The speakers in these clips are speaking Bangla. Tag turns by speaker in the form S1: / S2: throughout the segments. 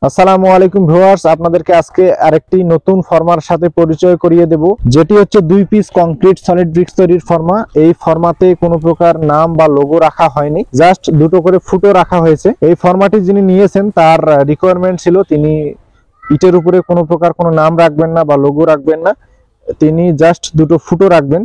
S1: আসসালামু আলাইকুম ভিউয়ার্স, আপনাদেরকে আজকে আরেকটি নতুন ফর্মার সাথে পরিচয় করিয়ে দেব, যেটি হচ্ছে 2 পিস কংক্রিট সলিড ব্রিক্স তৈরির ফর্মা। এই ফর্মাতে কোনো প্রকার নাম বা লোগো রাখা হয়নি, জাস্ট দুটো করে ফুটো রাখা হয়েছে। এই ফর্মাটি যিনি নিয়েছেন তার রিকোয়ারমেন্ট ছিল তিনি ইটের উপরে কোনো প্রকার কোনো নাম রাখবেন না বা লোগো রাখবেন না, তিনি জাস্ট দুটো ফুটো রাখবেন।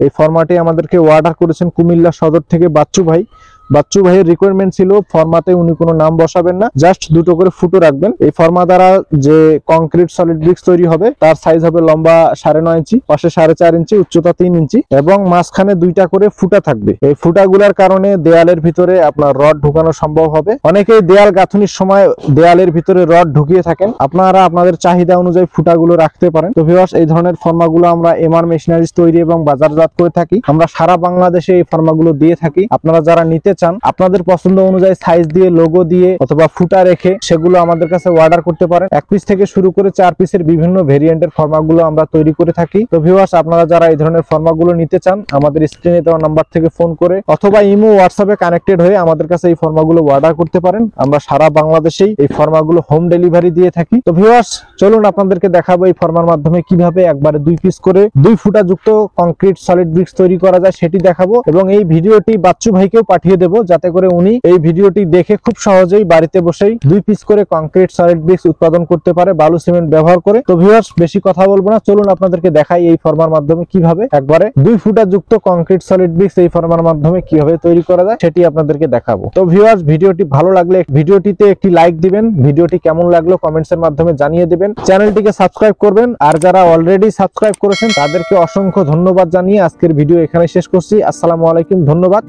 S1: এই ফর্মাটি আমাদেরকে অর্ডার করেছেন কুমিল্লা সদর থেকে বাচ্চু ভাইয়ের রিকোয়ারমেন্ট ছিল ফর্মাতে উনি কোনো নাম বসাবেন না, জাস্ট দুটো করে ফুটো রাখবেন। এই ফর্মা দ্বারা যে কংক্রিট সলিড ব্রিক্স তৈরি হবে তার সাইজ হবে লম্বা 9.5 ইঞ্চি, পাশে 4.5 ইঞ্চি, উচ্চতা 3 ইঞ্চি এবং মাঝখানে দুইটা করে ফুটা থাকবে। এই ফুটাগুলোর কারণে দেয়ালের ভিতরে আপনার রড ঢুকানো সম্ভব হবে। অনেকেই দেয়াল গাঁথনির সময় দেয়ালের ভিতরে রড ঢুকিয়ে থাকেন, আপনারা আপনাদের চাহিদা অনুযায়ী ফুটাগুলো রাখতে পারেন। তো ভিউয়ার্স, এই ধরনের ফর্মাগুলো আমরা এমআর মেশিনারিজ তৈরি এবং বাজারজাত করে থাকি। আমরা সারা বাংলাদেশে এই ফর্মাগুলো দিয়ে থাকি। আপনারা যারা নিতে চান আপনাদের পছন্দ অনুযায়ী সাইজ দিয়ে, লোগো দিয়ে অথবা ফুটা রেখে সেগুলো আমাদের কাছে অর্ডার করতে পারেন। 1 পিস থেকে শুরু করে 4 পিসের বিভিন্ন ভেরিয়েন্টের ফর্মাগুলো আমরা তৈরি করে থাকি। তো ভিউয়ার্স, আপনারা যারা এই ধরনের ফর্মাগুলো নিতে চান আমাদের স্ক্রিনে দেওয়া নাম্বার থেকে ফোন করে অথবা ইমো হোয়াটসঅ্যাপে কানেক্টেড হয়ে আমাদের কাছে এই ফর্মাগুলো অর্ডার করতে পারেন। আমরা সারা বাংলাদেশেই এই ফর্মাগুলো হোম ডেলিভারি দিয়ে থাকি। তো ভিউয়ার্স, চলুন আপনাদেরকে দেখাবো এই ফর্মার মাধ্যমে কিভাবে একবারে 2 পিস করে 2 ফুটা যুক্ত কংক্রিট সলিড ব্রিক্স তৈরি করা যায় সেটি দেখাবো এবং এই ভিডিওটি বাচ্চু ভাইকেও পাঠিয়ে দেবো যাতে করে উনি এই ভিডিওটি দেখে খুব সহজেই বাড়িতে বসেই 2 পিস করে কংক্রিট সলিড ব্রিক্স উৎপাদন করতে পারে বালু সিমেন্ট ব্যবহার করে। তো ভিউয়ার্স, বেশি কথা বলবো না, চলুন আপনাদেরকে দেখাই এই ফর্মার মাধ্যমে কিভাবে একবারে 2 ফুটা যুক্ত কংক্রিট সলিড ব্রিক্স এই ফর্মার মাধ্যমে কিভাবে তৈরি করা যায় সেটি আপনাদেরকে দেখাবো। তো ভিউয়ার্স, ভিডিওটি ভালো লাগলে ভিডিওটিতে একটি লাইক দিবেন, ভিডিওটি কেমন লাগলো কমেন্টসের মাধ্যমে জানিয়ে দিবেন, চ্যানেলটিকে সাবস্ক্রাইব করবেন। আর যারা অলরেডি সাবস্ক্রাইব করেছেন তাদেরকে অসংখ্য ধন্যবাদ জানিয়ে আজকের ভিডিও এখানে শেষ করছি। আসসালামু আলাইকুম, ধন্যবাদ।